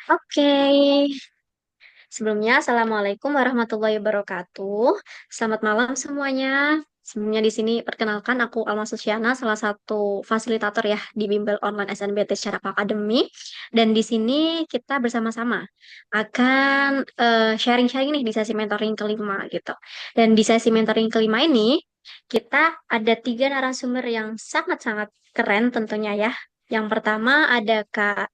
Oke, sebelumnya Assalamualaikum warahmatullahi wabarakatuh. Selamat malam semuanya. Sebelumnya di sini perkenalkan aku Alma Susiana, salah satu fasilitator ya di Bimbel Online SNBT secara akademik. Dan di sini kita bersama-sama akan sharing-sharing nih di sesi mentoring kelima gitu. Dan di sesi mentoring kelima ini kita ada tiga narasumber yang sangat-sangat keren tentunya ya. Yang pertama ada Kak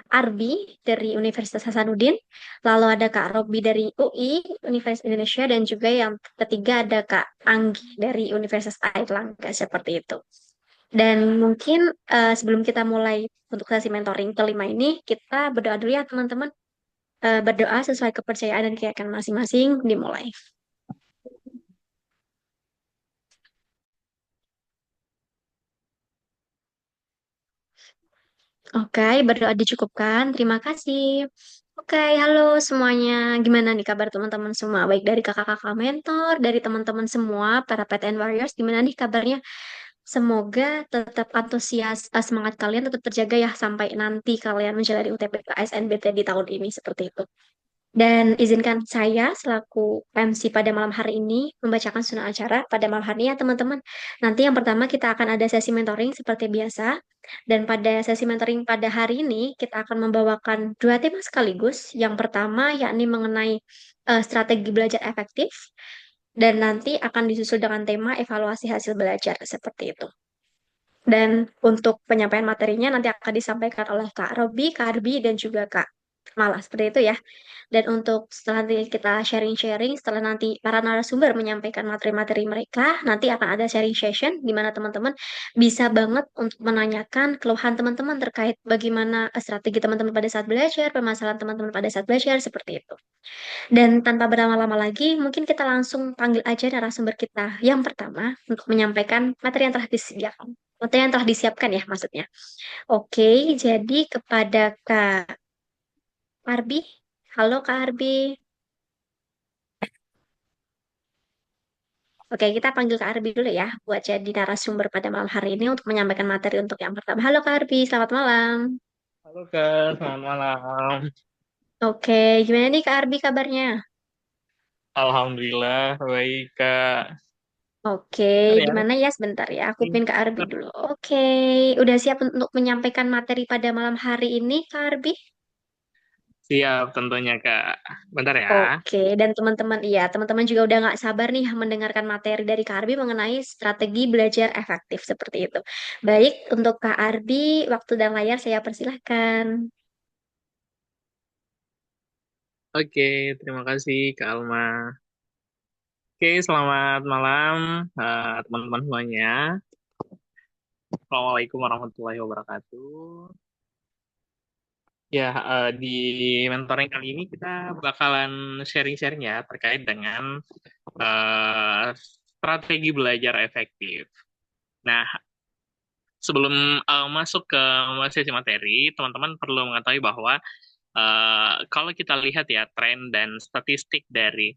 Arbi dari Universitas Hasanuddin, lalu ada Kak Robi dari UI, Universitas Indonesia, dan juga yang ketiga ada Kak Anggi dari Universitas Airlangga, seperti itu. Dan mungkin sebelum kita mulai untuk sesi mentoring kelima ini, kita berdoa dulu ya teman-teman. Berdoa sesuai kepercayaan dan keyakinan masing-masing, dimulai. Oke, berdoa dicukupkan. Terima kasih. Oke, halo semuanya. Gimana nih kabar teman-teman semua? Baik dari kakak-kakak mentor, dari teman-teman semua, para PTN Warriors, gimana nih kabarnya? Semoga tetap antusias, semangat kalian tetap terjaga ya sampai nanti kalian menjalani UTBK SNBT di tahun ini seperti itu. Dan izinkan saya selaku MC pada malam hari ini membacakan sunah acara pada malam hari ini ya teman-teman. Nanti yang pertama kita akan ada sesi mentoring seperti biasa. Dan pada sesi mentoring pada hari ini kita akan membawakan dua tema sekaligus. Yang pertama yakni mengenai strategi belajar efektif. Dan nanti akan disusul dengan tema evaluasi hasil belajar seperti itu. Dan untuk penyampaian materinya nanti akan disampaikan oleh Kak Robi, Kak Arbi, dan juga Kak Malah seperti itu ya. Dan untuk setelah nanti kita sharing-sharing, setelah nanti para narasumber menyampaikan materi-materi mereka, nanti akan ada sharing session di mana teman-teman bisa banget untuk menanyakan keluhan teman-teman terkait bagaimana strategi teman-teman pada saat belajar, permasalahan teman-teman pada saat belajar, seperti itu. Dan tanpa berlama-lama lagi, mungkin kita langsung panggil aja narasumber kita yang pertama untuk menyampaikan materi yang telah disediakan. Materi yang telah disiapkan ya maksudnya. Oke, jadi kepada Kak Arbi. Halo Kak Arbi. Oke, kita panggil Kak Arbi dulu ya buat jadi narasumber pada malam hari ini untuk menyampaikan materi untuk yang pertama. Halo Kak Arbi, selamat malam. Halo Kak, selamat malam. Oke, gimana nih Kak Arbi kabarnya? Alhamdulillah, baik Kak. Oke, Bentar ya. gimana ya sebentar ya, aku Hmm, pin Kak Arbi dulu. Oke, udah siap untuk menyampaikan materi pada malam hari ini Kak Arbi? Siap tentunya Kak. Bentar ya. Oke, dan teman-teman, iya, teman-teman juga udah nggak sabar nih mendengarkan materi dari Kak Arbi mengenai strategi belajar efektif seperti itu. Baik, untuk Kak Arbi, waktu dan layar saya persilahkan. Oke, terima kasih Kak Alma. Oke, selamat malam teman-teman semuanya. Assalamualaikum warahmatullahi wabarakatuh. Ya, di mentoring kali ini kita bakalan sharing-sharing ya terkait dengan strategi belajar efektif. Nah, sebelum masuk ke sesi materi, teman-teman perlu mengetahui bahwa kalau kita lihat ya tren dan statistik dari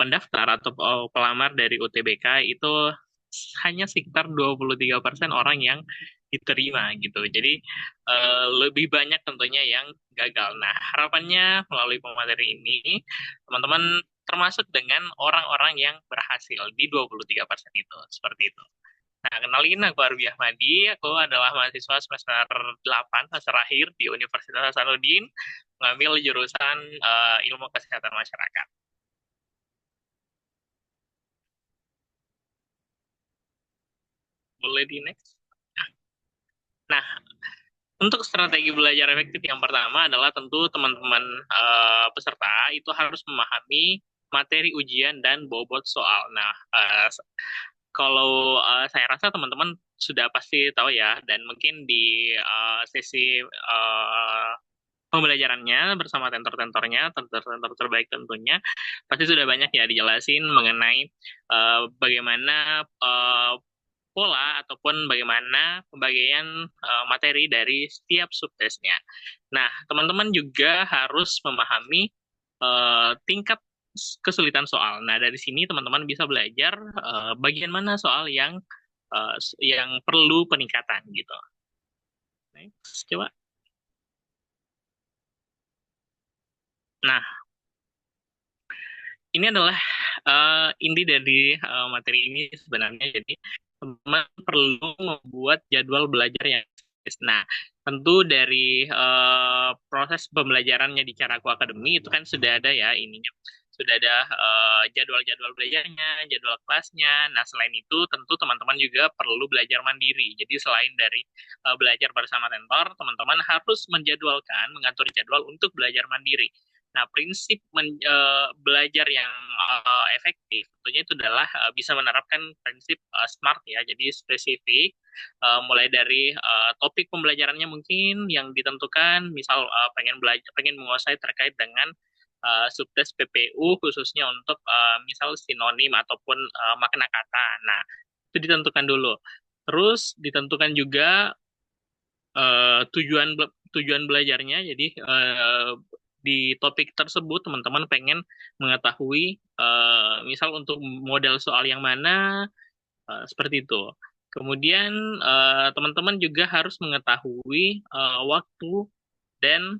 pendaftar atau pelamar dari UTBK itu hanya sekitar 23% orang yang diterima gitu. Jadi lebih banyak tentunya yang gagal. Nah, harapannya melalui pemateri ini teman-teman termasuk dengan orang-orang yang berhasil di 23% itu. Seperti itu. Nah, kenalin aku Arbi Ahmadi, aku adalah mahasiswa semester 8 semester akhir di Universitas Hasanuddin, mengambil jurusan Ilmu Kesehatan Masyarakat. Boleh di next? Nah, untuk strategi belajar efektif yang pertama adalah tentu teman-teman peserta itu harus memahami materi ujian dan bobot soal. Nah, kalau saya rasa teman-teman sudah pasti tahu ya, dan mungkin di sesi pembelajarannya bersama tentor-tentornya, tentor-tentor terbaik tentunya, pasti sudah banyak ya dijelasin mengenai bagaimana pola ataupun bagaimana pembagian materi dari setiap subtesnya. Nah, teman-teman juga harus memahami tingkat kesulitan soal. Nah, dari sini teman-teman bisa belajar bagian mana soal yang perlu peningkatan gitu. Next, coba. Nah, ini adalah inti dari materi ini sebenarnya. Jadi, teman perlu membuat jadwal belajar yang jelas. Nah, tentu dari proses pembelajarannya di Caraku Academy itu kan sudah ada ya ininya. Sudah ada jadwal-jadwal belajarnya, jadwal kelasnya. Nah, selain itu tentu teman-teman juga perlu belajar mandiri. Jadi selain dari belajar bersama mentor, teman-teman harus menjadwalkan, mengatur jadwal untuk belajar mandiri. Nah, prinsip belajar yang efektif tentunya itu adalah bisa menerapkan prinsip SMART ya. Jadi spesifik, mulai dari topik pembelajarannya mungkin yang ditentukan, misal pengen menguasai terkait dengan subtes PPU khususnya untuk misal sinonim ataupun makna kata. Nah, itu ditentukan dulu. Terus ditentukan juga tujuan belajarnya. Jadi di topik tersebut teman-teman pengen mengetahui misal untuk model soal yang mana seperti itu. Kemudian teman-teman juga harus mengetahui waktu dan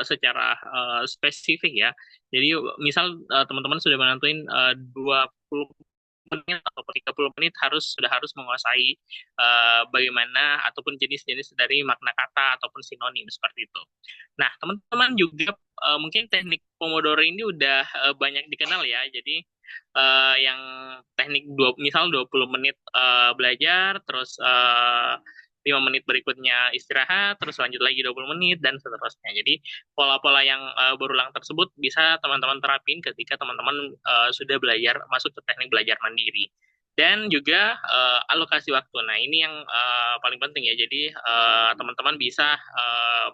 secara spesifik ya. Jadi misal teman-teman sudah menentuin 20 menit atau 30 menit sudah harus menguasai bagaimana ataupun jenis-jenis dari makna kata ataupun sinonim seperti itu. Nah, teman-teman juga mungkin teknik Pomodoro ini udah banyak dikenal ya. Jadi yang teknik misal 20 menit belajar, terus 5 menit berikutnya istirahat, terus lanjut lagi 20 menit, dan seterusnya. Jadi pola-pola yang berulang tersebut bisa teman-teman terapin ketika teman-teman sudah belajar, masuk ke teknik belajar mandiri. Dan juga alokasi waktu. Nah, ini yang paling penting ya. Jadi teman-teman bisa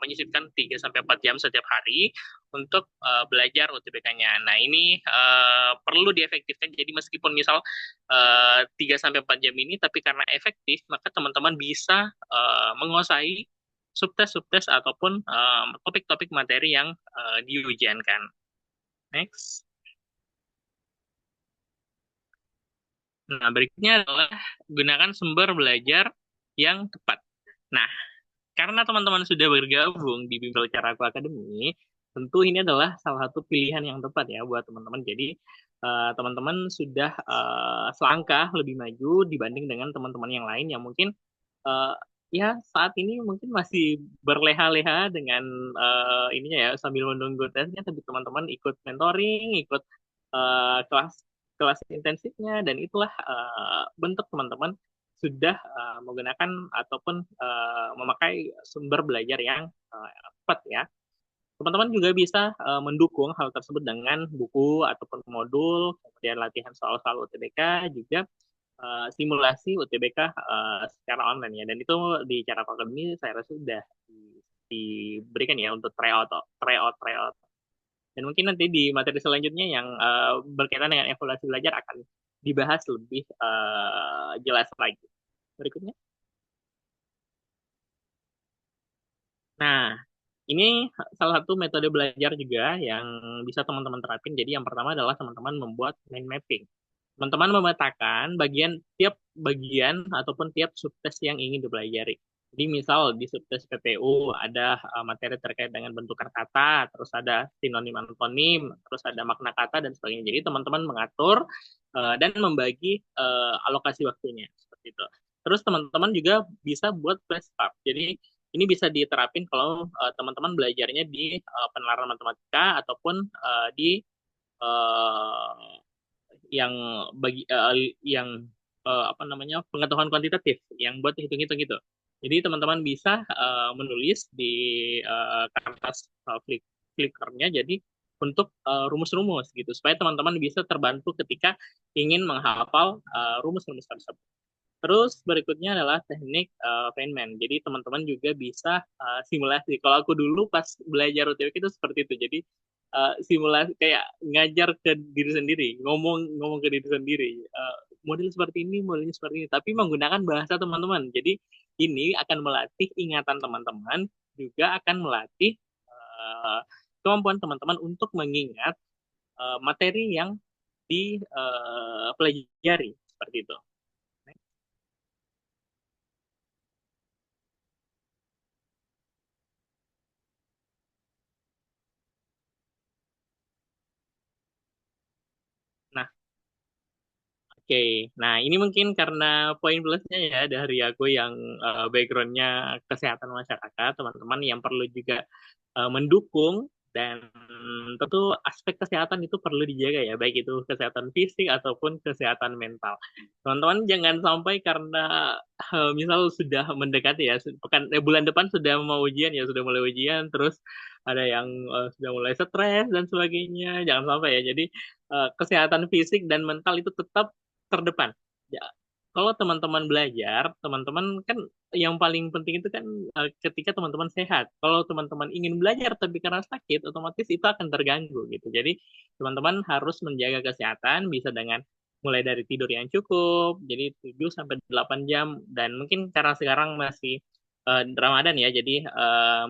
menyisipkan 3-4 jam setiap hari untuk belajar UTBK-nya. Nah, ini perlu diefektifkan. Jadi meskipun misal 3-4 jam ini, tapi karena efektif, maka teman-teman bisa menguasai subtes-subtes ataupun topik-topik materi yang diujiankan. Next. Nah, berikutnya adalah gunakan sumber belajar yang tepat. Nah, karena teman-teman sudah bergabung di Bimbel Caraku Academy, tentu ini adalah salah satu pilihan yang tepat ya buat teman-teman. Jadi, teman-teman sudah selangkah lebih maju dibanding dengan teman-teman yang lain yang mungkin eh, ya saat ini mungkin masih berleha-leha dengan ininya ya sambil menunggu tesnya, tapi teman-teman ikut mentoring, ikut kelas kelas intensifnya, dan itulah bentuk teman-teman sudah menggunakan ataupun memakai sumber belajar yang tepat ya. Teman-teman juga bisa mendukung hal tersebut dengan buku ataupun modul, kemudian latihan soal-soal UTBK, juga simulasi UTBK secara online ya. Dan itu di cara Akademi saya rasa sudah diberikan ya untuk tryout. Dan mungkin nanti di materi selanjutnya yang berkaitan dengan evaluasi belajar akan dibahas lebih jelas lagi. Berikutnya. Nah, ini salah satu metode belajar juga yang bisa teman-teman terapin. Jadi yang pertama adalah teman-teman membuat mind mapping. Teman-teman memetakan tiap bagian ataupun tiap subtes yang ingin dipelajari. Jadi misal di subtes PPU ada materi terkait dengan bentukan kata, terus ada sinonim antonim, terus ada makna kata dan sebagainya. Jadi teman-teman mengatur dan membagi alokasi waktunya seperti itu. Terus teman-teman juga bisa buat flashcard. Jadi ini bisa diterapin kalau teman-teman belajarnya di penalaran matematika ataupun di uh, yang yang apa namanya pengetahuan kuantitatif yang buat hitung-hitung gitu. Jadi teman-teman bisa menulis di kertas flickernya jadi untuk rumus-rumus gitu supaya teman-teman bisa terbantu ketika ingin menghafal rumus-rumus tersebut. Terus berikutnya adalah teknik Feynman. Jadi teman-teman juga bisa simulasi. Kalau aku dulu pas belajar UTBK itu seperti itu. Jadi simulasi kayak ngajar ke diri sendiri, ngomong ngomong ke diri sendiri. Model seperti ini, modelnya seperti ini, tapi menggunakan bahasa teman-teman. Jadi ini akan melatih ingatan teman-teman, juga akan melatih uh, kemampuan teman-teman untuk mengingat materi yang dipelajari seperti itu. Oke, nah ini mungkin karena poin plusnya ya dari aku yang backgroundnya kesehatan masyarakat, teman-teman yang perlu juga mendukung dan tentu aspek kesehatan itu perlu dijaga ya, baik itu kesehatan fisik ataupun kesehatan mental. Teman-teman jangan sampai karena misal sudah mendekati ya, bulan depan sudah mau ujian ya, sudah mulai ujian, terus ada yang sudah mulai stres dan sebagainya, jangan sampai ya. Jadi kesehatan fisik dan mental itu tetap terdepan. Ya, kalau teman-teman belajar, teman-teman kan yang paling penting itu kan ketika teman-teman sehat. Kalau teman-teman ingin belajar tapi karena sakit, otomatis itu akan terganggu gitu. Jadi teman-teman harus menjaga kesehatan bisa dengan mulai dari tidur yang cukup, jadi 7 sampai 8 jam dan mungkin karena sekarang masih Ramadan ya, jadi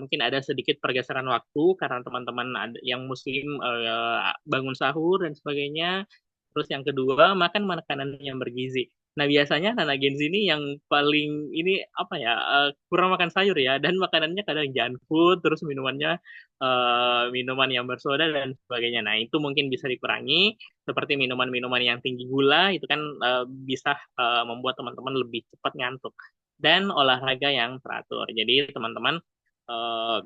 mungkin ada sedikit pergeseran waktu karena teman-teman yang muslim bangun sahur dan sebagainya. Terus yang kedua, makan makanan yang bergizi. Nah, biasanya anak Gen Z ini yang paling ini apa ya, kurang makan sayur ya, dan makanannya kadang junk food, terus minumannya minuman yang bersoda dan sebagainya. Nah, itu mungkin bisa dikurangi, seperti minuman-minuman yang tinggi gula, itu kan bisa membuat teman-teman lebih cepat ngantuk. Dan olahraga yang teratur. Jadi, teman-teman eh,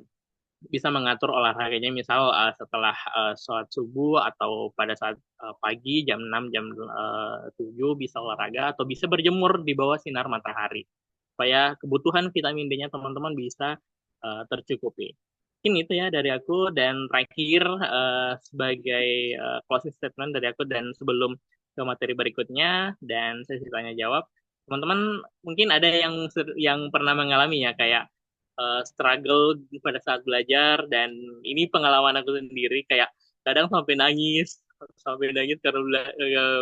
bisa mengatur olahraganya misal setelah sholat subuh atau pada saat pagi jam 6 jam 7 bisa olahraga atau bisa berjemur di bawah sinar matahari supaya kebutuhan vitamin D-nya teman-teman bisa tercukupi. Mungkin itu ya dari aku dan terakhir sebagai closing statement dari aku dan sebelum ke materi berikutnya dan sesi tanya jawab, teman-teman mungkin ada yang pernah mengalami ya kayak struggle pada saat belajar dan ini pengalaman aku sendiri kayak kadang sampai nangis karena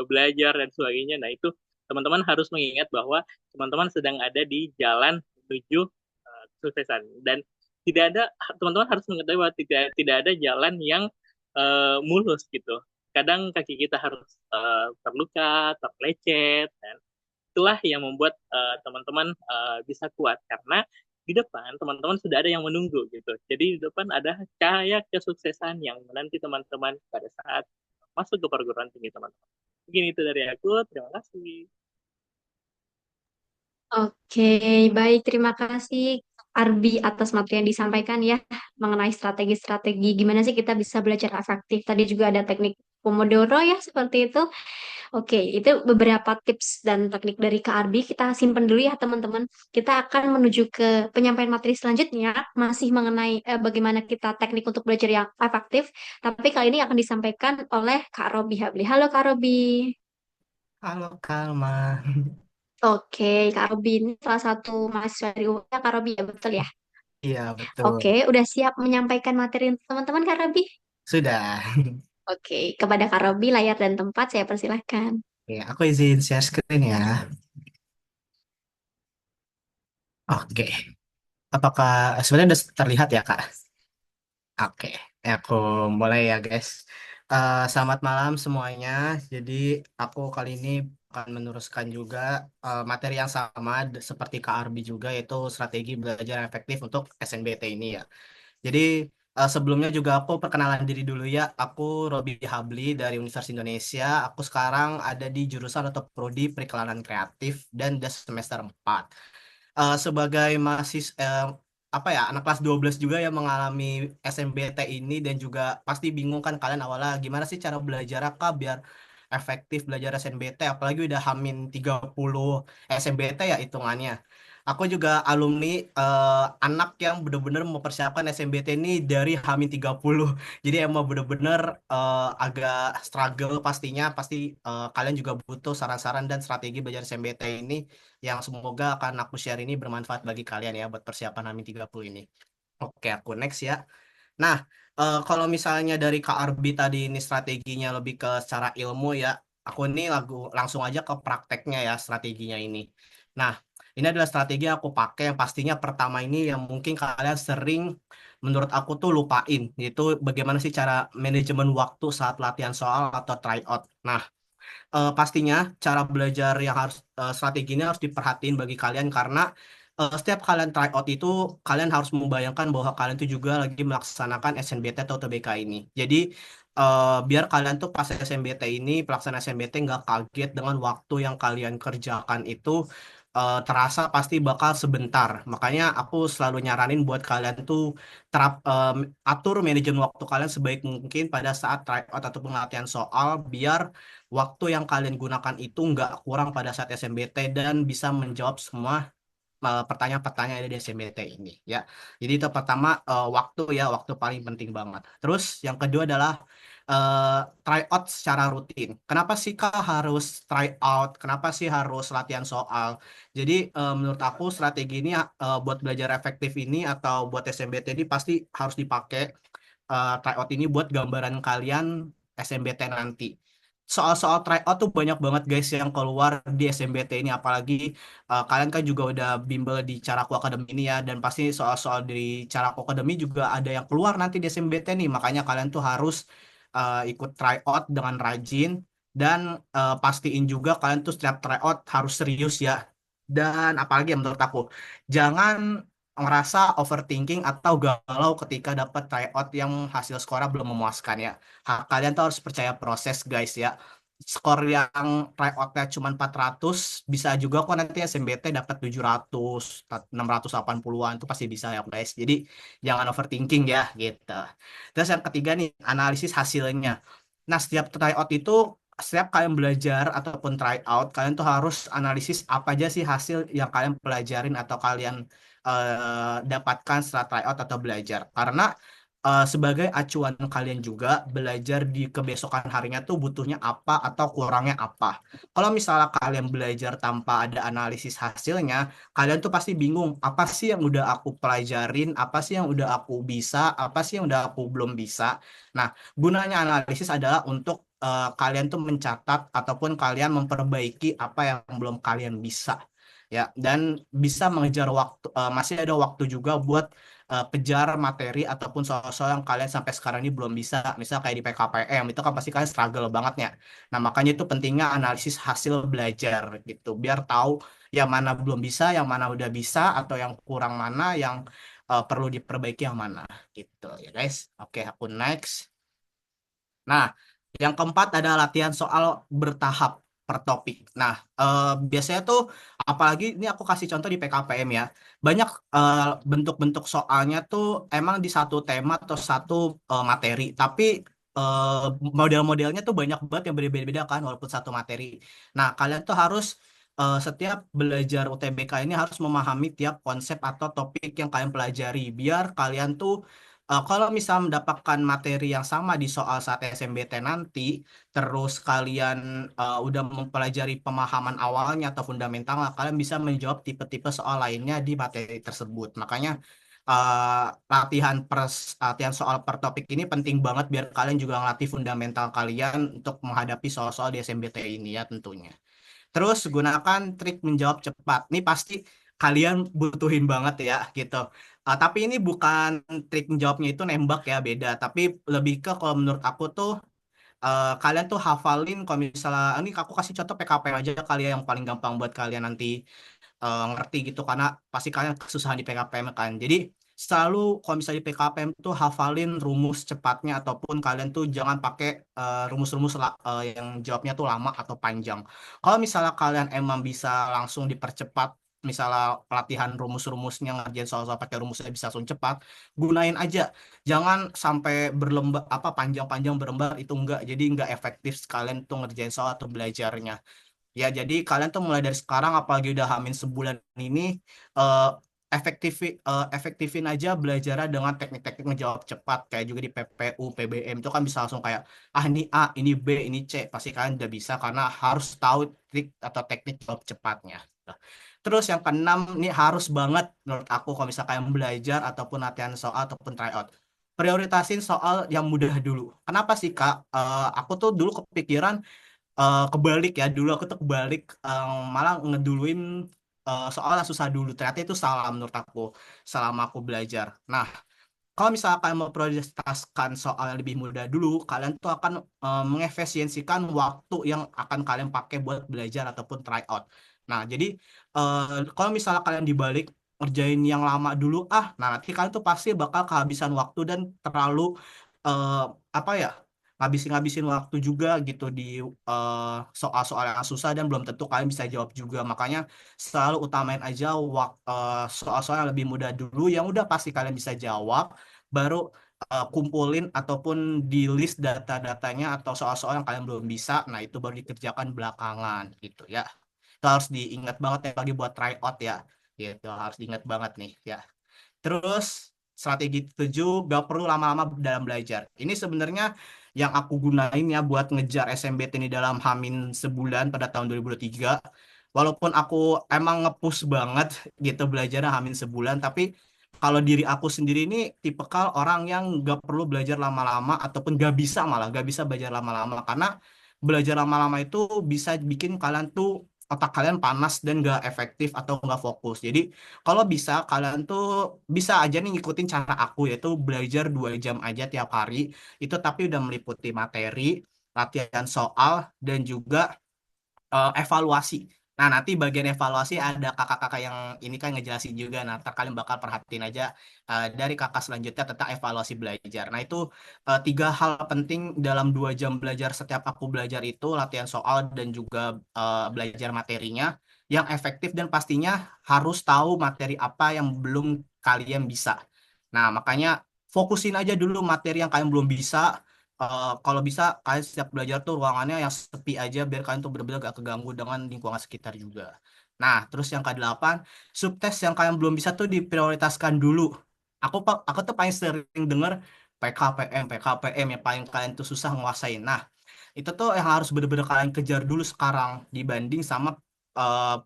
belajar dan sebagainya. Nah itu teman-teman harus mengingat bahwa teman-teman sedang ada di jalan menuju kesuksesan dan tidak ada teman-teman harus mengetahui bahwa tidak ada jalan yang mulus gitu. Kadang kaki kita harus terluka, terlecet, dan itulah yang membuat teman-teman bisa kuat karena di depan teman-teman sudah ada yang menunggu gitu. Jadi di depan ada cahaya kesuksesan yang menanti teman-teman pada saat masuk ke perguruan tinggi teman-teman. Mungkin itu dari aku. Terima kasih. Oke, baik. Terima kasih Arbi atas materi yang disampaikan ya mengenai strategi-strategi gimana sih kita bisa belajar efektif. Tadi juga ada teknik Pomodoro ya seperti itu. Oke, itu beberapa tips dan teknik dari Kak Arbi. Kita simpen dulu ya teman-teman. Kita akan menuju ke penyampaian materi selanjutnya masih mengenai bagaimana kita teknik untuk belajar yang efektif. Tapi kali ini akan disampaikan oleh Kak Robi Habli. Halo Kak Robi. Halo Kalma. Oke, Kak Robi ini salah satu mahasiswa dari UI ya, Kak Robi ya, betul ya? Iya, betul. Oke, udah siap menyampaikan materi untuk teman-teman Kak Robi? Sudah. Oke, kepada Kak Robi layar dan tempat saya persilahkan. Ya, aku izin share screen ya. Oke. Apakah sebenarnya udah terlihat ya, Kak? Oke. Aku mulai ya, guys. Selamat malam semuanya. Jadi, aku kali ini akan meneruskan juga materi yang sama seperti Kak Arbi juga, yaitu strategi belajar efektif untuk SNBT ini ya. Jadi sebelumnya juga aku perkenalan diri dulu ya. Aku Robi Habli dari Universitas Indonesia. Aku sekarang ada di jurusan atau prodi Periklanan Kreatif dan udah semester 4. Sebagai mahasiswa apa ya, anak kelas 12 juga yang mengalami SMBT ini dan juga pasti bingung kan kalian awalnya gimana sih cara belajar Kak biar efektif belajar SNBT apalagi udah hamin 30 SNBT ya hitungannya. Aku juga alumni anak yang bener-bener mempersiapkan SNBT ini dari Hamin 30. Jadi emang bener-bener agak struggle pastinya. Pasti kalian juga butuh saran-saran dan strategi belajar SNBT ini yang semoga akan aku share ini bermanfaat bagi kalian ya buat persiapan Hamin 30 ini. Oke, aku next ya. Nah, kalau misalnya dari Kak Arbi tadi ini strateginya lebih ke secara ilmu ya, aku ini langsung aja ke prakteknya ya strateginya ini. Nah, ini adalah strategi yang aku pakai yang pastinya pertama ini yang mungkin kalian sering menurut aku tuh lupain, yaitu bagaimana sih cara manajemen waktu saat latihan soal atau tryout. Nah, pastinya cara belajar yang harus strategi ini harus diperhatiin bagi kalian karena setiap kalian try out itu kalian harus membayangkan bahwa kalian itu juga lagi melaksanakan SNBT atau TBK ini. Jadi biar kalian tuh pas SMBT ini, pelaksanaan SMBT nggak kaget dengan waktu yang kalian kerjakan itu terasa pasti bakal sebentar. Makanya aku selalu nyaranin buat kalian tuh atur manajemen waktu kalian sebaik mungkin pada saat tryout ataupun latihan soal, biar waktu yang kalian gunakan itu nggak kurang pada saat SMBT dan bisa menjawab semua pertanyaan-pertanyaan yang ada di SMBT ini ya. Jadi itu pertama, waktu ya, waktu paling penting banget. Terus yang kedua adalah try out secara rutin. Kenapa sih Kak harus try out? Kenapa sih harus latihan soal? Jadi menurut aku strategi ini buat belajar efektif ini atau buat SMBT ini pasti harus dipakai, tryout ini buat gambaran kalian SMBT nanti. Soal-soal tryout tuh banyak banget guys yang keluar di SMBT ini, apalagi kalian kan juga udah bimbel di Caraku Academy ini ya, dan pasti soal-soal di Caraku Academy juga ada yang keluar nanti di SMBT nih, makanya kalian tuh harus ikut tryout dengan rajin, dan pastiin juga kalian tuh setiap tryout harus serius ya. Dan apalagi yang menurut aku, jangan ngerasa overthinking atau galau ketika dapat tryout yang hasil skornya belum memuaskan ya. Kalian tuh harus percaya proses guys ya. Skor yang tryoutnya cuma 400 bisa juga kok nanti SMBT dapat 700, 680-an itu pasti bisa ya guys. Jadi jangan overthinking ya gitu. Terus yang ketiga nih, analisis hasilnya. Nah, setiap tryout itu, setiap kalian belajar ataupun tryout, kalian tuh harus analisis apa aja sih hasil yang kalian pelajarin atau kalian dapatkan setelah tryout atau belajar. Karena sebagai acuan kalian juga belajar di kebesokan harinya tuh butuhnya apa atau kurangnya apa. Kalau misalnya kalian belajar tanpa ada analisis hasilnya, kalian tuh pasti bingung, apa sih yang udah aku pelajarin, apa sih yang udah aku bisa, apa sih yang udah aku belum bisa. Nah, gunanya analisis adalah untuk kalian tuh mencatat ataupun kalian memperbaiki apa yang belum kalian bisa ya, dan bisa mengejar waktu, masih ada waktu juga buat kejar materi ataupun soal-soal yang kalian sampai sekarang ini belum bisa, misal kayak di PKPM itu kan pasti kalian struggle banget ya. Nah, makanya itu pentingnya analisis hasil belajar gitu, biar tahu yang mana belum bisa, yang mana udah bisa, atau yang kurang mana, yang perlu diperbaiki yang mana gitu ya guys. Oke, aku next. Nah, yang keempat ada latihan soal bertahap per topik. Nah, biasanya tuh, apalagi ini aku kasih contoh di PKPM ya, banyak bentuk-bentuk soalnya tuh emang di satu tema atau satu materi, tapi eh, model-modelnya tuh banyak banget yang berbeda-beda kan, walaupun satu materi. Nah, kalian tuh harus setiap belajar UTBK ini harus memahami tiap konsep atau topik yang kalian pelajari, biar kalian tuh kalau misal mendapatkan materi yang sama di soal saat SMBT nanti, terus kalian udah mempelajari pemahaman awalnya atau fundamental, kalian bisa menjawab tipe-tipe soal lainnya di materi tersebut. Makanya latihan soal per topik ini penting banget biar kalian juga ngelatih fundamental kalian untuk menghadapi soal-soal di SMBT ini ya tentunya. Terus gunakan trik menjawab cepat. Ini pasti kalian butuhin banget ya gitu. Tapi ini bukan trik menjawabnya itu nembak ya, beda. Tapi lebih ke, kalau menurut aku tuh, kalian tuh hafalin, kalau misalnya ini aku kasih contoh PKP aja kali ya, yang paling gampang buat kalian nanti ngerti gitu, karena pasti kalian kesusahan di PKPM kan. Jadi selalu kalau misalnya di PKPM tuh hafalin rumus cepatnya, ataupun kalian tuh jangan pakai rumus-rumus yang jawabnya tuh lama atau panjang. Kalau misalnya kalian emang bisa langsung dipercepat, misalnya pelatihan rumus-rumusnya, ngerjain soal-soal pakai rumusnya bisa langsung cepat, gunain aja. Jangan sampai berlembar apa panjang-panjang berlembar, itu enggak, jadi enggak efektif sekalian tuh ngerjain soal atau belajarnya. Ya, jadi kalian tuh mulai dari sekarang, apalagi udah hamin sebulan ini, eh, efektifin aja belajarnya dengan teknik-teknik menjawab cepat, kayak juga di PPU, PBM itu kan bisa langsung kayak, ah ini A, ini B, ini C, pasti kalian udah bisa karena harus tahu trik atau teknik jawab cepatnya. Nah, terus yang keenam, ini harus banget menurut aku kalau misalnya kalian belajar ataupun latihan soal ataupun tryout. Prioritasin soal yang mudah dulu. Kenapa sih Kak? Aku tuh dulu kepikiran kebalik ya, dulu aku tuh kebalik, malah ngeduluin soal yang susah dulu, ternyata itu salah menurut aku selama aku belajar. Nah, kalau misalkan mau prioritaskan soal yang lebih mudah dulu, kalian tuh akan mengefisiensikan waktu yang akan kalian pakai buat belajar ataupun try out. Nah, jadi kalau misalnya kalian dibalik ngerjain yang lama dulu, nah nanti kalian tuh pasti bakal kehabisan waktu dan terlalu eh, apa ya, ngabisin waktu juga gitu di soal-soal yang susah dan belum tentu kalian bisa jawab juga. Makanya selalu utamain aja soal-soal yang lebih mudah dulu, yang udah pasti kalian bisa jawab, baru kumpulin ataupun di list data-datanya atau soal-soal yang kalian belum bisa. Nah, itu baru dikerjakan belakangan gitu ya. Itu harus diingat banget ya lagi buat try out ya. Gitu, harus diingat banget nih ya. Terus strategi 7, gak perlu lama-lama dalam belajar. Ini sebenarnya yang aku gunain ya buat ngejar SMBT ini dalam Hamin sebulan pada tahun 2023. Walaupun aku emang ngepush banget gitu belajarnya Hamin sebulan, tapi kalau diri aku sendiri ini tipikal orang yang gak perlu belajar lama-lama ataupun gak bisa, malah gak bisa belajar lama-lama, karena belajar lama-lama itu bisa bikin kalian tuh otak kalian panas dan gak efektif atau gak fokus. Jadi kalau bisa kalian tuh bisa aja nih ngikutin cara aku, yaitu belajar 2 jam aja tiap hari. Itu tapi udah meliputi materi, latihan soal, dan juga evaluasi. Nah, nanti bagian evaluasi ada kakak-kakak yang ini kan ngejelasin juga. Nah, ntar kalian bakal perhatiin aja dari kakak selanjutnya tentang evaluasi belajar. Nah, itu 3 hal penting dalam 2 jam belajar setiap aku belajar itu, latihan soal dan juga belajar materinya yang efektif, dan pastinya harus tahu materi apa yang belum kalian bisa. Nah, makanya fokusin aja dulu materi yang kalian belum bisa. Kalau bisa kalian setiap belajar tuh ruangannya yang sepi aja biar kalian tuh benar-benar gak keganggu dengan lingkungan sekitar juga. Nah, terus yang ke-8, subtes yang kalian belum bisa tuh diprioritaskan dulu. Aku tuh paling sering denger PKPM, PKPM yang paling kalian tuh susah nguasain. Nah, itu tuh yang harus benar-benar kalian kejar dulu sekarang dibanding sama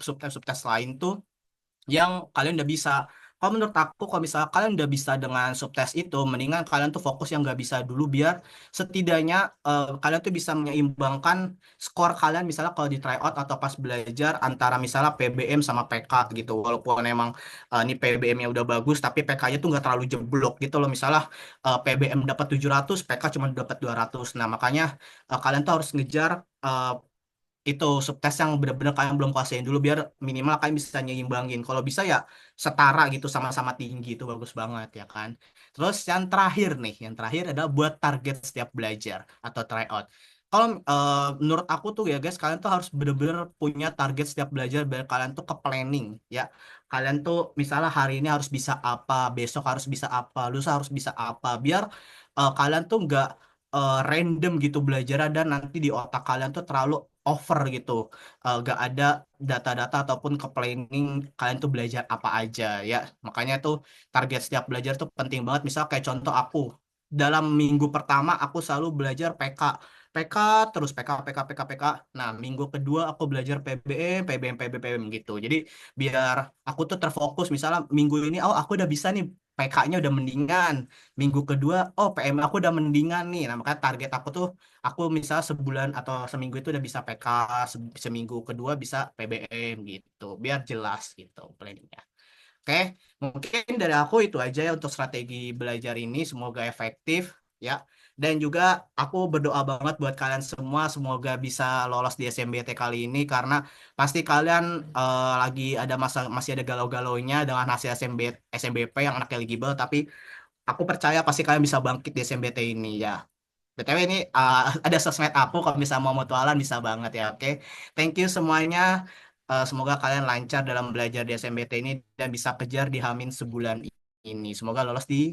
subtes-subtes lain tuh yang kalian udah bisa. Kalau menurut aku, kalau misalnya kalian udah bisa dengan subtes itu, mendingan kalian tuh fokus yang nggak bisa dulu, biar setidaknya kalian tuh bisa menyeimbangkan skor kalian, misalnya kalau di tryout atau pas belajar antara misalnya PBM sama PK gitu. Walaupun emang ini PBM-nya udah bagus, tapi PK-nya tuh nggak terlalu jeblok gitu loh. Misalnya PBM dapat 700, PK cuma dapat 200. Nah, makanya kalian tuh harus ngejar itu subtes yang benar-benar kalian belum kuasain dulu, biar minimal kalian bisa nyimbangin. Kalau bisa ya setara gitu, sama-sama tinggi, itu bagus banget ya kan. Terus yang terakhir nih, yang terakhir adalah buat target setiap belajar atau tryout. Kalau menurut aku tuh ya guys, kalian tuh harus benar-benar punya target setiap belajar, biar kalian tuh ke planning ya. Kalian tuh misalnya hari ini harus bisa apa, besok harus bisa apa, lusa harus bisa apa, biar kalian tuh nggak random gitu belajar, dan nanti di otak kalian tuh terlalu over gitu. Gak ada data-data ataupun ke planning kalian tuh belajar apa aja ya. Makanya tuh target setiap belajar tuh penting banget. Misal kayak contoh aku, dalam minggu pertama aku selalu belajar PK. PK terus PK PK PK PK. Nah, minggu kedua aku belajar PBM PBM PBM gitu. Jadi biar aku tuh terfokus, misalnya minggu ini oh aku udah bisa nih, PK-nya udah mendingan. Minggu kedua, oh PM aku udah mendingan nih. Nah, makanya target aku tuh, aku misalnya sebulan atau seminggu itu udah bisa PK, seminggu kedua bisa PBM gitu, biar jelas gitu planningnya. Oke, mungkin dari aku itu aja ya untuk strategi belajar ini, semoga efektif ya. Dan juga aku berdoa banget buat kalian semua, semoga bisa lolos di SMBT kali ini, karena pasti kalian lagi ada masih ada galau-galaunya dengan hasil SMBP yang anak eligible, tapi aku percaya pasti kalian bisa bangkit di SMBT ini ya. BTW ini ada sosmed aku, kalau misalnya mau mutualan bisa banget ya, oke. Thank you semuanya. Semoga kalian lancar dalam belajar di SMBT ini dan bisa kejar di Hamin sebulan ini. Semoga lolos di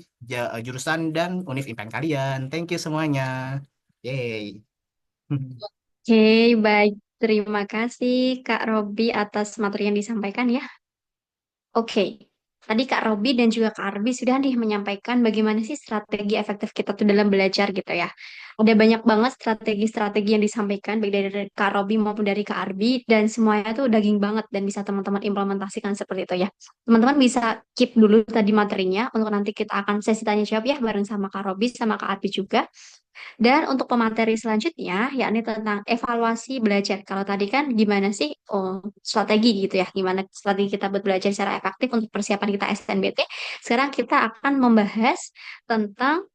jurusan dan univ impian kalian. Thank you semuanya. Yeay. Oke, baik. Terima kasih Kak Robi atas materi yang disampaikan ya. Oke, tadi Kak Robi dan juga Kak Arbi sudah nih menyampaikan bagaimana sih strategi efektif kita tuh dalam belajar gitu ya. Ada banyak banget strategi-strategi yang disampaikan baik dari Kak Robi maupun dari Kak Arbi, dan semuanya tuh daging banget dan bisa teman-teman implementasikan seperti itu ya. Teman-teman bisa keep dulu tadi materinya untuk nanti kita akan sesi tanya jawab ya bareng sama Kak Robi sama Kak Arbi juga. Dan untuk pemateri selanjutnya, yakni tentang evaluasi belajar. Kalau tadi kan gimana sih strategi gitu ya, gimana strategi kita buat belajar secara efektif untuk persiapan kita SNBT. Sekarang kita akan membahas tentang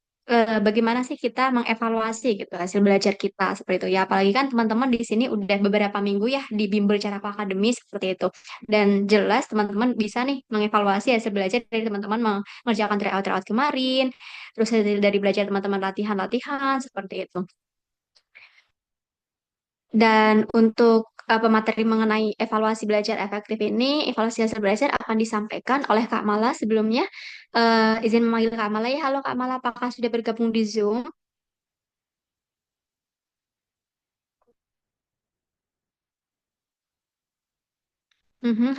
bagaimana sih kita mengevaluasi gitu hasil belajar kita seperti itu ya. Apalagi kan teman-teman di sini udah beberapa minggu ya di bimbel cara akademis seperti itu. Dan jelas teman-teman bisa nih mengevaluasi hasil belajar dari teman-teman mengerjakan tryout-tryout kemarin, terus dari belajar teman-teman latihan-latihan seperti itu. Dan untuk pemateri mengenai evaluasi belajar efektif ini, evaluasi hasil belajar akan disampaikan oleh Kak Mala sebelumnya. Izin memanggil Kak Mala ya. Halo Kak Mala, apakah sudah bergabung di Zoom?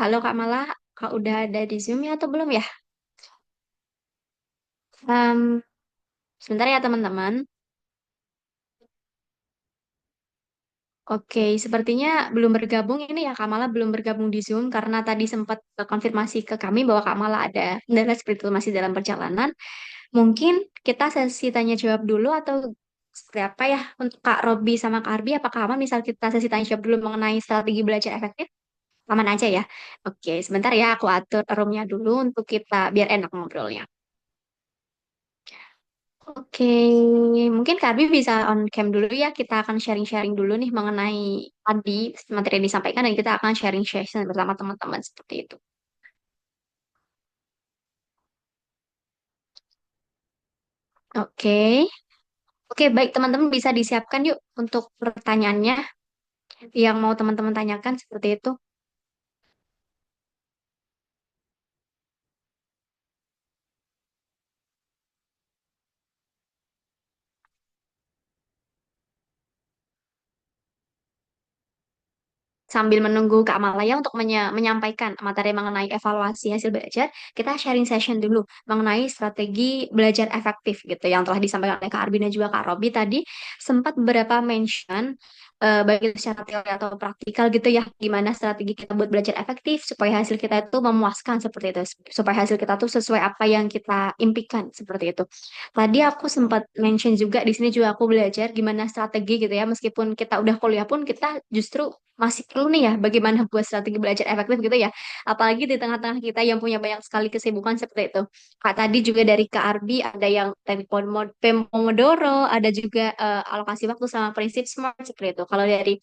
Halo Kak Mala, Kak udah ada di Zoom ya atau belum ya? Em, Sebentar ya teman-teman. Oke, sepertinya belum bergabung ini ya Kak Mala belum bergabung di Zoom karena tadi sempat konfirmasi ke kami bahwa Kak Mala ada kendala seperti itu masih dalam perjalanan. Mungkin kita sesi tanya jawab dulu atau seperti apa ya untuk Kak Robi sama Kak Arbi apakah aman misal kita sesi tanya jawab dulu mengenai strategi belajar efektif? Aman aja ya. Oke, sebentar ya aku atur roomnya dulu untuk kita biar enak ngobrolnya. Oke, mungkin Kak Arbi bisa on cam dulu ya. Kita akan sharing-sharing dulu nih mengenai tadi materi yang disampaikan dan kita akan sharing session bersama teman-teman seperti itu. Oke, oke baik teman-teman bisa disiapkan yuk untuk pertanyaannya yang mau teman-teman tanyakan seperti itu. Sambil menunggu Kak Malaya untuk menyampaikan materi mengenai evaluasi hasil belajar, kita sharing session dulu mengenai strategi belajar efektif gitu yang telah disampaikan oleh Kak Arbin dan juga Kak Robi tadi sempat beberapa mention baik itu secara teori atau praktikal gitu ya gimana strategi kita buat belajar efektif supaya hasil kita itu memuaskan seperti itu supaya hasil kita tuh sesuai apa yang kita impikan seperti itu. Tadi aku sempat mention juga di sini juga aku belajar gimana strategi gitu ya meskipun kita udah kuliah pun kita justru masih perlu nih ya bagaimana buat strategi belajar efektif gitu ya. Apalagi di tengah-tengah kita yang punya banyak sekali kesibukan seperti itu. Kak tadi juga dari Kak Arbi ada yang teknik Pomodoro, ada juga alokasi waktu sama prinsip SMART seperti itu. Kalau dari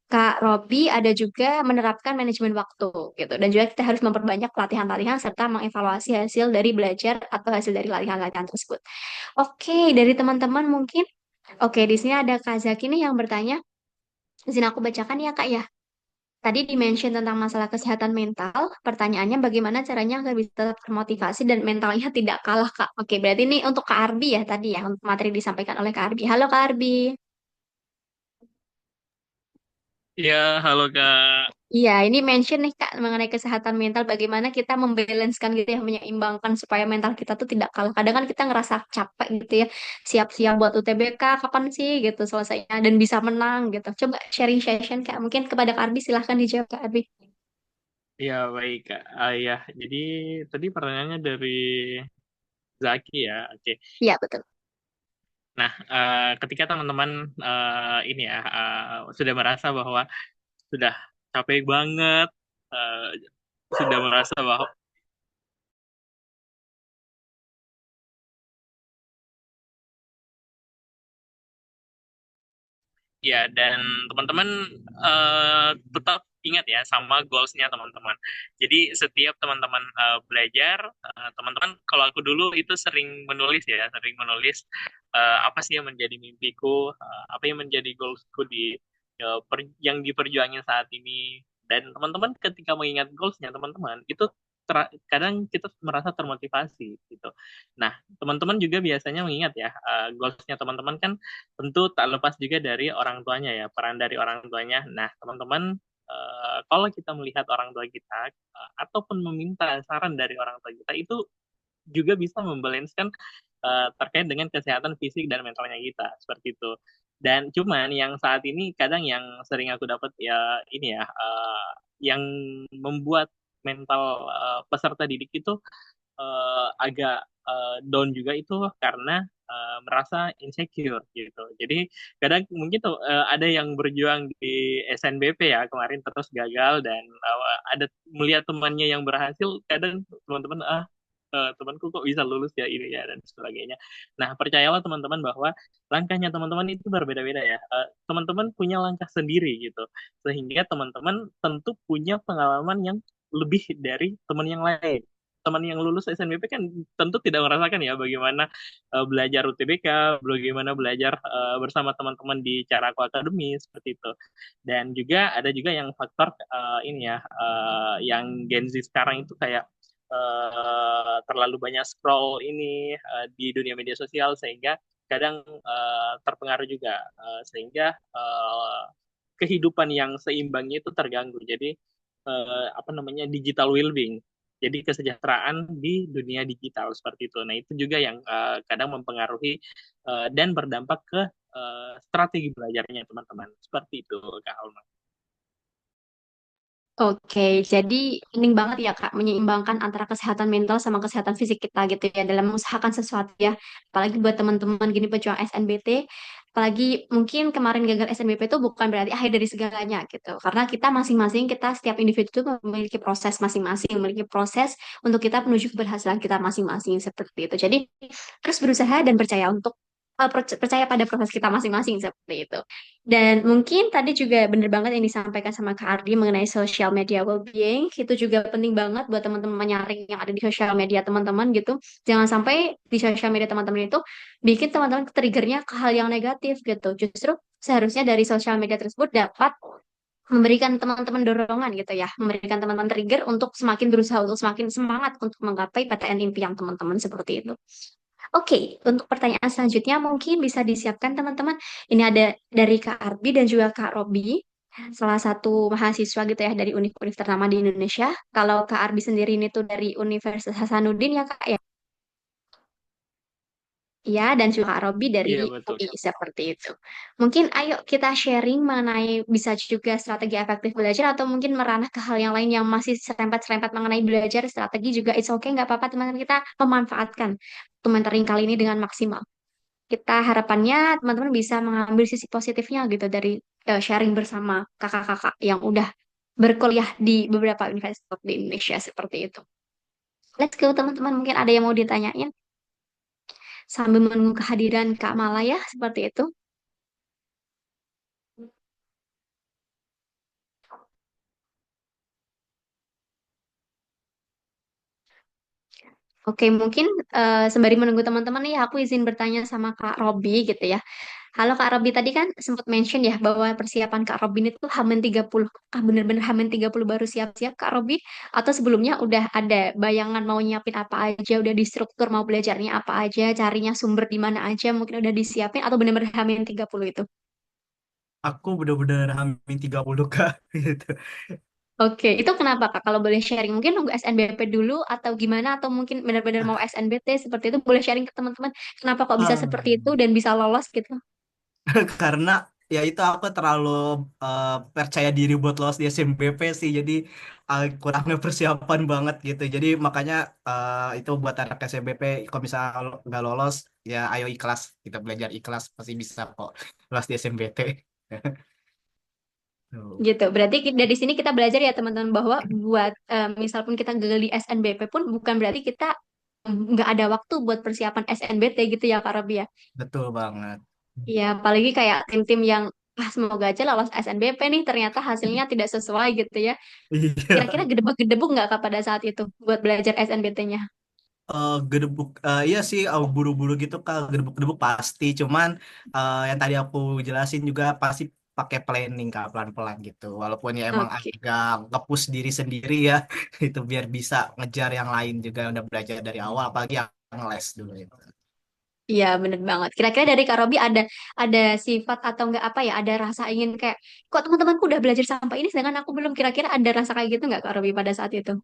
Kak Robi ada juga menerapkan manajemen waktu gitu. Dan juga kita harus memperbanyak pelatihan-pelatihan serta mengevaluasi hasil dari belajar atau hasil dari latihan-latihan tersebut. Oke, dari teman-teman mungkin. Oke, di sini ada Kak Zaki nih yang bertanya. Izin aku bacakan ya Kak ya. Tadi dimention tentang masalah kesehatan mental. Pertanyaannya bagaimana caranya agar bisa tetap termotivasi dan mentalnya tidak kalah Kak. Oke, berarti ini untuk Kak Arbi ya tadi ya, untuk materi disampaikan oleh Kak Arbi. Halo Kak Arbi. Ya, halo Kak. Iya, ini mention nih Kak mengenai kesehatan mental, bagaimana kita membalancekan gitu ya, menyeimbangkan supaya mental kita tuh tidak kalah. Kadang kan kita ngerasa capek gitu ya, siap-siap buat UTBK, kapan sih gitu selesainya dan bisa menang gitu. Coba sharing session Kak, mungkin kepada Kak Arbi silahkan dijawab Kak Arbi. Ya, baik Kak. Ya, jadi tadi pertanyaannya dari Zaki ya. Oke. Iya betul. Nah, ketika teman-teman ini ya sudah merasa bahwa sudah capek banget, eh, sudah merasa bahwa ya, dan teman-teman tetap ingat ya sama goals-nya teman-teman. Jadi setiap teman-teman belajar, teman-teman kalau aku dulu itu sering menulis ya, sering menulis apa sih yang menjadi mimpiku, apa yang menjadi goalsku di yang diperjuangin saat ini. Dan teman-teman ketika mengingat goalsnya teman-teman itu kadang kita merasa termotivasi gitu. Nah, teman-teman juga biasanya mengingat ya goalsnya teman-teman kan tentu tak lepas juga dari orang tuanya ya, peran dari orang tuanya. Nah, teman-teman, kalau kita melihat orang tua kita ataupun meminta saran dari orang tua kita itu juga bisa membalanskan terkait dengan kesehatan fisik dan mentalnya kita seperti itu. Dan cuman yang saat ini kadang yang sering aku dapat ya ini ya yang membuat mental peserta didik itu agak down juga itu karena merasa insecure gitu. Jadi kadang mungkin tuh ada yang berjuang di SNBP ya kemarin terus gagal dan ada melihat temannya yang berhasil, kadang teman-teman temanku kok bisa lulus ya ini ya dan sebagainya. Nah, percayalah teman-teman bahwa langkahnya teman-teman itu berbeda-beda ya. Teman-teman punya langkah sendiri gitu. Sehingga teman-teman tentu punya pengalaman yang lebih dari teman yang lain teman yang lulus SNBP kan tentu tidak merasakan ya bagaimana belajar UTBK, bagaimana belajar bersama teman-teman di cara akademis seperti itu. Dan juga ada juga yang faktor ini ya, yang Gen Z sekarang itu kayak terlalu banyak scroll ini di dunia media sosial sehingga kadang terpengaruh juga sehingga kehidupan yang seimbangnya itu terganggu. Jadi apa namanya digital well-being. Jadi kesejahteraan di dunia digital seperti itu. Nah itu juga yang kadang mempengaruhi dan berdampak ke strategi belajarnya teman-teman. Seperti itu Kak Alma. Oke, jadi penting banget ya Kak menyeimbangkan antara kesehatan mental sama kesehatan fisik kita gitu ya dalam mengusahakan sesuatu ya. Apalagi buat teman-teman gini pejuang SNBT, apalagi mungkin kemarin gagal SNBP itu bukan berarti akhir dari segalanya gitu. Karena kita masing-masing, kita setiap individu itu memiliki proses masing-masing, memiliki proses untuk kita menuju keberhasilan kita masing-masing seperti itu. Jadi terus berusaha dan percaya untuk percaya pada proses kita masing-masing seperti itu. Dan mungkin tadi juga bener banget yang disampaikan sama Kak Ardi mengenai social media well-being. Itu juga penting banget buat teman-teman menyaring yang ada di sosial media teman-teman gitu. Jangan sampai di sosial media teman-teman itu bikin teman-teman triggernya ke hal yang negatif gitu. Justru seharusnya dari sosial media tersebut dapat memberikan teman-teman dorongan gitu ya, memberikan teman-teman trigger untuk semakin berusaha, untuk semakin semangat untuk menggapai PTN impian teman-teman seperti itu. Oke, untuk pertanyaan selanjutnya mungkin bisa disiapkan teman-teman. Ini ada dari Kak Arbi dan juga Kak Robi, salah satu mahasiswa gitu ya dari universitas ternama di Indonesia. Kalau Kak Arbi sendiri ini tuh dari Universitas Hasanuddin ya Kak ya. Ya, dan juga Kak Robi dari Iya betul. UI seperti itu. Mungkin ayo kita sharing mengenai bisa juga strategi efektif belajar atau mungkin meranah ke hal yang lain yang masih serempet-serempet mengenai belajar strategi juga it's okay nggak apa-apa teman-teman kita memanfaatkan untuk mentoring kali ini dengan maksimal. Kita harapannya teman-teman bisa mengambil sisi positifnya gitu dari sharing bersama kakak-kakak yang udah berkuliah di beberapa universitas di Indonesia seperti itu. Let's go teman-teman, mungkin ada yang mau ditanyain sambil menunggu kehadiran Kak Mala ya, seperti itu. Oke, mungkin sembari menunggu teman-teman nih, aku izin bertanya sama Kak Robi gitu ya. Halo Kak Robi, tadi kan sempat mention ya bahwa persiapan Kak Robi itu Hamin 30. Ah, bener-bener Hamin 30 baru siap-siap Kak Robi? Atau sebelumnya udah ada bayangan mau nyiapin apa aja, udah di struktur mau belajarnya apa aja, carinya sumber di mana aja, mungkin udah disiapin atau bener-bener Hamin 30 itu? Aku bener-bener hampir 30 Kak gitu. Oke, itu kenapa Kak? Kalau boleh sharing, mungkin nunggu SNBP dulu atau gimana? Atau mungkin benar-benar mau SNBT seperti itu? Boleh sharing ke teman-teman. Kenapa kok bisa Ah, seperti itu dan bisa lolos gitu? karena ya itu aku terlalu percaya diri buat lolos di SMBP sih, jadi kurangnya persiapan banget gitu. Jadi makanya itu buat anak SMBP kalau misalnya nggak lolos ya ayo ikhlas, kita belajar ikhlas pasti bisa kok lolos di SMBT. Tuh. Gitu. Berarti dari sini kita belajar ya teman-teman bahwa buat misal pun kita gagal di SNBP pun bukan berarti kita nggak ada waktu buat persiapan SNBT gitu ya Kak Robi ya. Betul banget. Iya, apalagi kayak tim-tim yang ah, semoga aja lolos SNBP nih ternyata hasilnya tidak sesuai gitu ya. Kira-kira Iya. gedebak-gedebuk nggak Kak pada saat itu buat belajar SNBT-nya? Gedebuk iya sih buru-buru gitu Kak, gedebuk-gedebuk pasti, cuman yang tadi aku jelasin juga pasti pakai planning Kak, pelan-pelan gitu, walaupun ya emang Oke. agak nge-push diri sendiri ya itu biar bisa ngejar yang lain juga yang udah belajar dari awal, apalagi yang les dulu itu. Iya, bener banget. Kira-kira dari Kak Robi ada sifat atau enggak apa ya, ada rasa ingin kayak, kok teman-temanku udah belajar sampai ini, sedangkan aku belum. Kira-kira ada rasa kayak gitu nggak Kak Robi pada saat itu?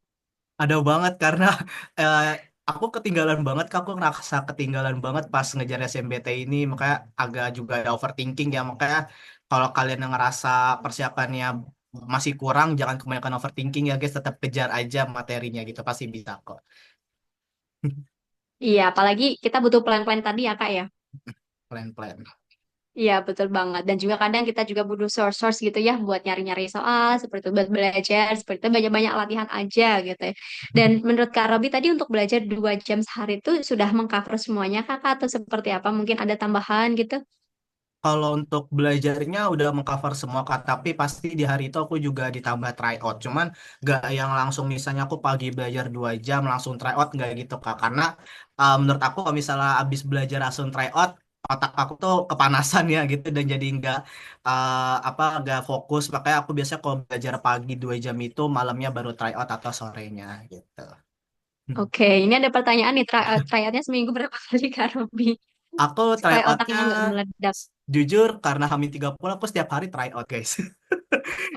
Ada banget karena eh, aku ketinggalan banget Kak, aku ngerasa ketinggalan banget pas ngejar SMBT ini, makanya agak juga ada overthinking ya. Makanya kalau kalian yang ngerasa persiapannya masih kurang, jangan kebanyakan overthinking ya guys, tetap kejar aja materinya gitu, pasti bisa kok. Iya, apalagi kita butuh plan-plan tadi ya Kak ya. Plan-plan. Iya, betul banget. Dan juga kadang kita juga butuh source-source gitu ya buat nyari-nyari soal, seperti itu buat belajar, seperti itu banyak-banyak latihan aja gitu ya. Dan menurut Kak Robi tadi untuk belajar 2 jam sehari itu sudah mengcover semuanya Kakak atau seperti apa? Mungkin ada tambahan gitu? Kalau untuk belajarnya udah mengcover semua Kak, tapi pasti di hari itu aku juga ditambah tryout. Cuman gak yang langsung misalnya aku pagi belajar 2 jam langsung tryout nggak gitu Kak. Karena menurut aku kalau misalnya abis belajar langsung tryout, otak aku tuh kepanasan ya gitu dan jadi nggak nggak fokus. Makanya aku biasanya kalau belajar pagi 2 jam itu malamnya baru tryout atau sorenya gitu. Hmm. Oke, ini ada pertanyaan nih, tryoutnya seminggu berapa kali Kak Robi? Aku Supaya tryoutnya otaknya nggak meledak. jujur karena Hamin 30 aku setiap hari tryout guys. Gitu.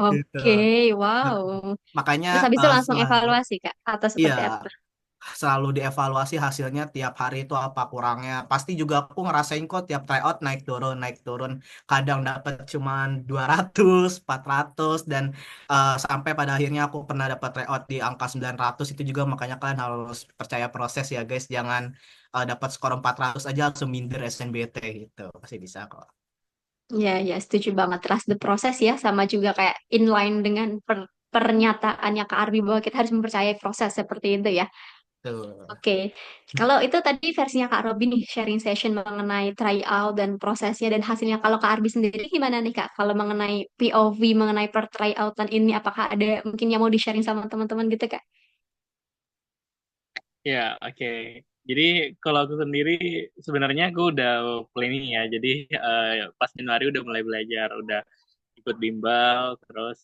Oke, wow. Makanya Terus habis itu langsung selalu evaluasi Kak, atau iya seperti apa? selalu dievaluasi hasilnya tiap hari itu apa kurangnya. Pasti juga aku ngerasain kok tiap tryout naik turun naik turun. Kadang dapat cuman 200, 400 dan sampai pada akhirnya aku pernah dapat tryout di angka 900 itu juga makanya kalian harus percaya proses ya guys. Jangan dapat skor 400 aja langsung minder SNBT gitu. Pasti bisa kok. Ya, ya, setuju banget. Trust the process ya, sama juga kayak inline dengan pernyataannya Kak Arbi bahwa kita harus mempercayai proses seperti itu ya. Tuh. Oke, kalau itu tadi versinya Kak Robin nih, sharing session mengenai tryout dan prosesnya dan hasilnya. Kalau Kak Arbi sendiri gimana nih Kak? Kalau mengenai POV, mengenai per tryoutan ini, apakah ada mungkin yang mau di-sharing sama teman-teman gitu Kak? Ya, oke. Jadi kalau aku sendiri sebenarnya aku udah planning ya. Jadi pas Januari udah mulai belajar, udah ikut bimbel, terus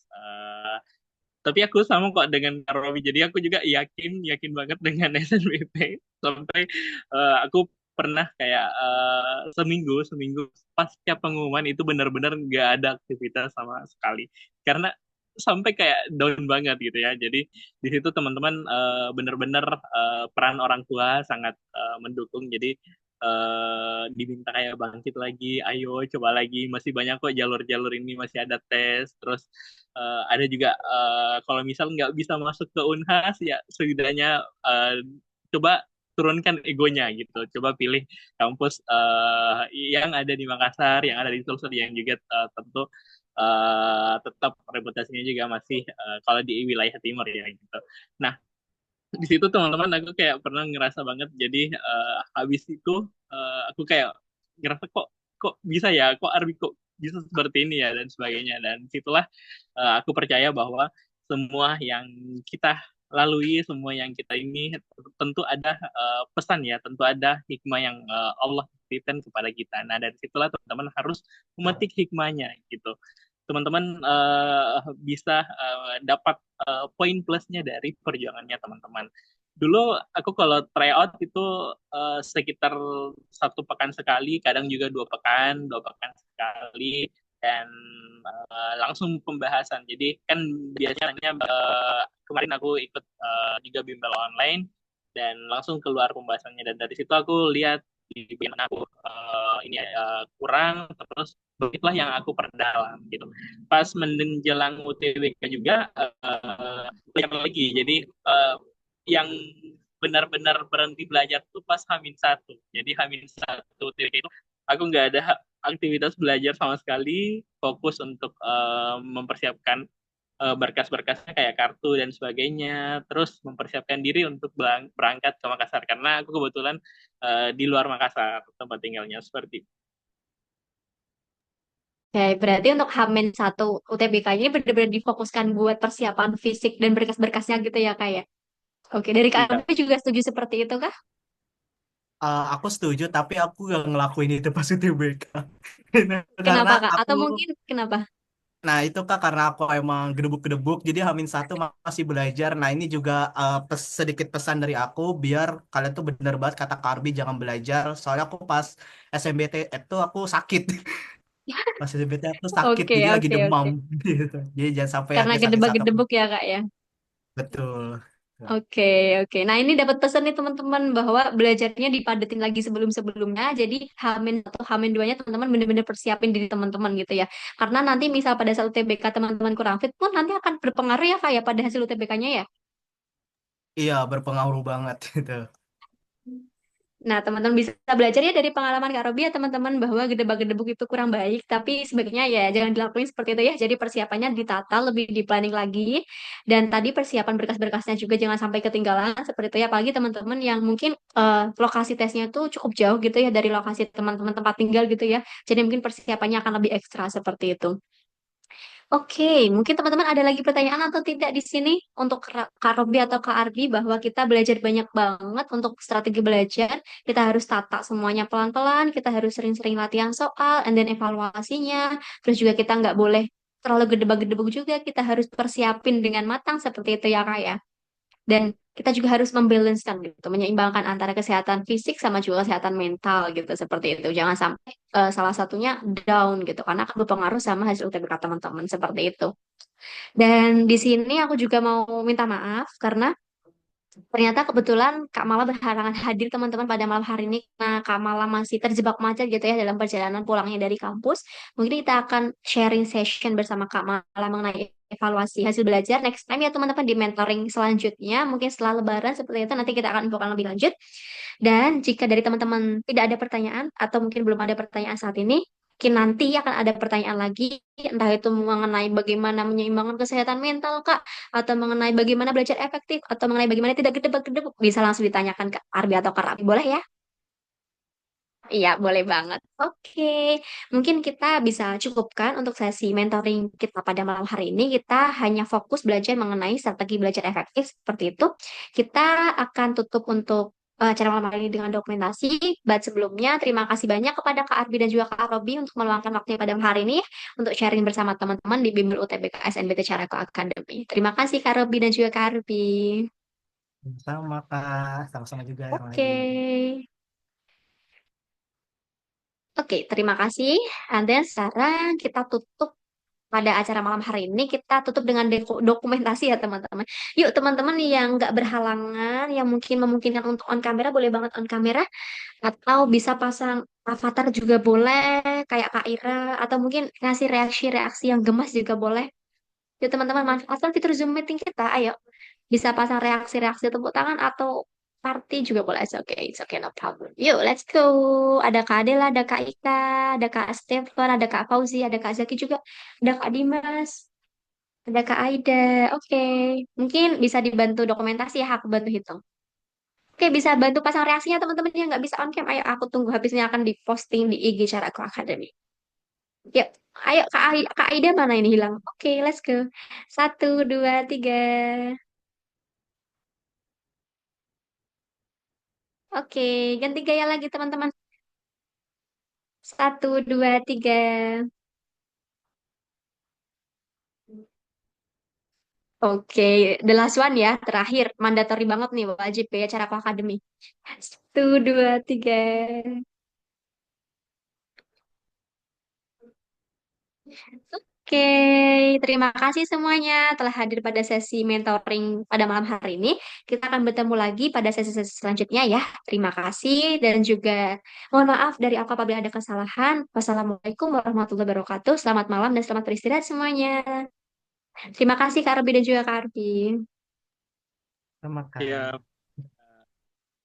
tapi aku sama kok dengan Kak Robi. Jadi aku juga yakin banget dengan SNBP. Sampai aku pernah kayak seminggu pasca pengumuman itu benar-benar nggak ada aktivitas sama sekali. Karena sampai kayak down banget gitu ya. Jadi di situ teman-teman benar-benar peran orang tua sangat mendukung. Jadi diminta kayak bangkit lagi, ayo coba lagi, masih banyak kok jalur-jalur ini, masih ada tes, terus ada juga kalau misal nggak bisa masuk ke Unhas ya setidaknya coba turunkan egonya gitu, coba pilih kampus yang ada di Makassar, yang ada di Sulsel, yang juga tentu tetap reputasinya juga masih kalau di wilayah timur ya gitu. Nah, di situ teman-teman aku kayak pernah ngerasa banget jadi habis itu aku kayak ngerasa kok kok bisa ya kok Arbi kok bisa seperti ini ya dan sebagainya dan situlah aku percaya bahwa semua yang kita lalui semua yang kita ini tentu ada pesan ya tentu ada hikmah yang Allah titipkan kepada kita. Nah dari situlah teman-teman harus memetik hikmahnya gitu. Teman-teman bisa dapat poin plusnya dari perjuangannya teman-teman. Dulu aku kalau tryout itu sekitar 1 pekan sekali, kadang juga 2 pekan, 2 pekan sekali, dan langsung pembahasan. Jadi kan biasanya kemarin aku ikut juga bimbel online dan langsung keluar pembahasannya dan dari situ aku lihat di bagian aku ini kurang terus begitulah yang aku perdalam gitu pas menjelang UTBK juga banyak lagi. Jadi yang benar-benar berhenti belajar tuh pas H-1. Jadi H-1 UTBK itu aku nggak ada aktivitas belajar sama sekali, fokus untuk mempersiapkan berkas-berkasnya kayak kartu dan sebagainya, terus mempersiapkan diri untuk berangkat ke Makassar karena aku kebetulan di luar Makassar tempat tinggalnya seperti itu. Oke, berarti untuk Hamin satu UTBK ini benar-benar difokuskan buat persiapan fisik dan berkas-berkasnya gitu ya Kak ya? Oke, dari Kak Iya. Arbi juga setuju seperti itu kah? Aku setuju, tapi aku gak ngelakuin itu pas UTBK. Karena Kenapa Kak? aku, Atau mungkin kenapa? nah itu Kak, karena aku emang gedebuk-gedebuk, jadi H-1 masih belajar. Nah ini juga sedikit pesan dari aku, biar kalian tuh bener banget kata Karbi, jangan belajar. Soalnya aku pas SMBT itu aku sakit. Pas SMBT aku sakit, Oke, jadi lagi oke, demam oke. gitu. Jadi jangan sampai Karena ada sakit-sakit. gedebak-gedebuk ya Kak ya? Betul. Oke, oke. Nah, ini dapat pesan nih teman-teman bahwa belajarnya dipadetin lagi sebelum-sebelumnya. Jadi Hamin atau Hamin duanya teman-teman benar-benar persiapin diri teman-teman gitu ya. Karena nanti misal pada saat UTBK teman-teman kurang fit pun nanti akan berpengaruh ya kayak pada hasil UTBK-nya ya. Iya, berpengaruh banget gitu. Nah, teman-teman bisa belajar ya dari pengalaman Kak Robi ya teman-teman bahwa gedebak-gedebuk itu kurang baik, tapi sebaiknya ya jangan dilakuin seperti itu ya. Jadi persiapannya ditata lebih di planning lagi. Dan tadi persiapan berkas-berkasnya juga jangan sampai ketinggalan seperti itu ya. Apalagi teman-teman yang mungkin lokasi tesnya tuh cukup jauh gitu ya dari lokasi teman-teman tempat tinggal gitu ya. Jadi mungkin persiapannya akan lebih ekstra seperti itu. Oke, mungkin teman-teman ada lagi pertanyaan atau tidak di sini untuk Kak Robi atau Kak Ardi bahwa kita belajar banyak banget untuk strategi belajar. Kita harus tata semuanya pelan-pelan, kita harus sering-sering latihan soal, and then evaluasinya. Terus juga kita nggak boleh terlalu gedebak-gedebuk juga, kita harus persiapin dengan matang seperti itu ya Kak ya. Dan kita juga harus membalancekan gitu, menyeimbangkan antara kesehatan fisik sama juga kesehatan mental gitu seperti itu. Jangan sampai salah satunya down gitu karena akan berpengaruh sama hasil UTBK teman-teman seperti itu. Dan di sini aku juga mau minta maaf karena ternyata kebetulan Kak Mala berhalangan hadir teman-teman pada malam hari ini karena Kak Mala masih terjebak macet gitu ya dalam perjalanan pulangnya dari kampus. Mungkin kita akan sharing session bersama Kak Mala mengenai evaluasi hasil belajar next time ya teman-teman di mentoring selanjutnya. Mungkin setelah Lebaran seperti itu nanti kita akan infokan lebih lanjut. Dan jika dari teman-teman tidak ada pertanyaan atau mungkin belum ada pertanyaan saat ini, mungkin nanti akan ada pertanyaan lagi, entah itu mengenai bagaimana menyeimbangkan kesehatan mental, Kak, atau mengenai bagaimana belajar efektif, atau mengenai bagaimana tidak gedebak-gedebuk, bisa langsung ditanyakan ke Arbi atau Kak Rabi. Boleh ya? Iya, boleh banget. Oke, mungkin kita bisa cukupkan untuk sesi mentoring kita pada malam hari ini. Kita hanya fokus belajar mengenai strategi belajar efektif seperti itu. Kita akan tutup untuk acara malam hari ini dengan dokumentasi. But sebelumnya, terima kasih banyak kepada Kak Arbi dan juga Kak Robi untuk meluangkan waktunya pada malam hari ini untuk sharing bersama teman-teman di Bimbel UTBK SNBT Carako Academy. Terima kasih Kak Robi dan juga Kak Arbi. Sama Kak, sama-sama juga sama Oke. lagi. Oke, terima kasih. And then sekarang kita tutup pada acara malam hari ini. Kita tutup dengan dokumentasi ya teman-teman. Yuk teman-teman yang nggak berhalangan, yang mungkin memungkinkan untuk on kamera, boleh banget on kamera. Atau bisa pasang avatar juga boleh, kayak Kak Ira. Atau mungkin ngasih reaksi-reaksi yang gemas juga boleh. Yuk teman-teman manfaatkan fitur Zoom meeting kita. Ayo, bisa pasang reaksi-reaksi tepuk tangan atau party juga boleh. It's okay, no problem. Yuk, let's go. Ada Kak Adela, ada Kak Ika, ada Kak Stefan, ada Kak Fauzi, ada Kak Zaki juga, ada Kak Dimas, ada Kak Aida. Oke, mungkin bisa dibantu dokumentasi ya, aku bantu hitung. Oke, bisa bantu pasang reaksinya teman-teman yang nggak bisa on cam. Ayo, aku tunggu habisnya akan diposting di IG Caraku Academy. Yuk, ayo Kak Aida mana ini hilang? Oke, let's go. Satu, dua, tiga. Oke, ganti gaya lagi teman-teman. Satu, dua, tiga. Oke, the last one ya, terakhir. Mandatory banget nih, wajib ya cara aku akademi. Satu, dua, tiga. Oke, terima kasih semuanya telah hadir pada sesi mentoring pada malam hari ini. Kita akan bertemu lagi pada sesi-sesi selanjutnya ya. Terima kasih dan juga mohon maaf dari aku apabila ada kesalahan. Wassalamualaikum warahmatullahi wabarakatuh. Selamat malam dan selamat beristirahat semuanya. Terima kasih Kak Arbi dan juga Kak Arbi. Sama Kak. Ya.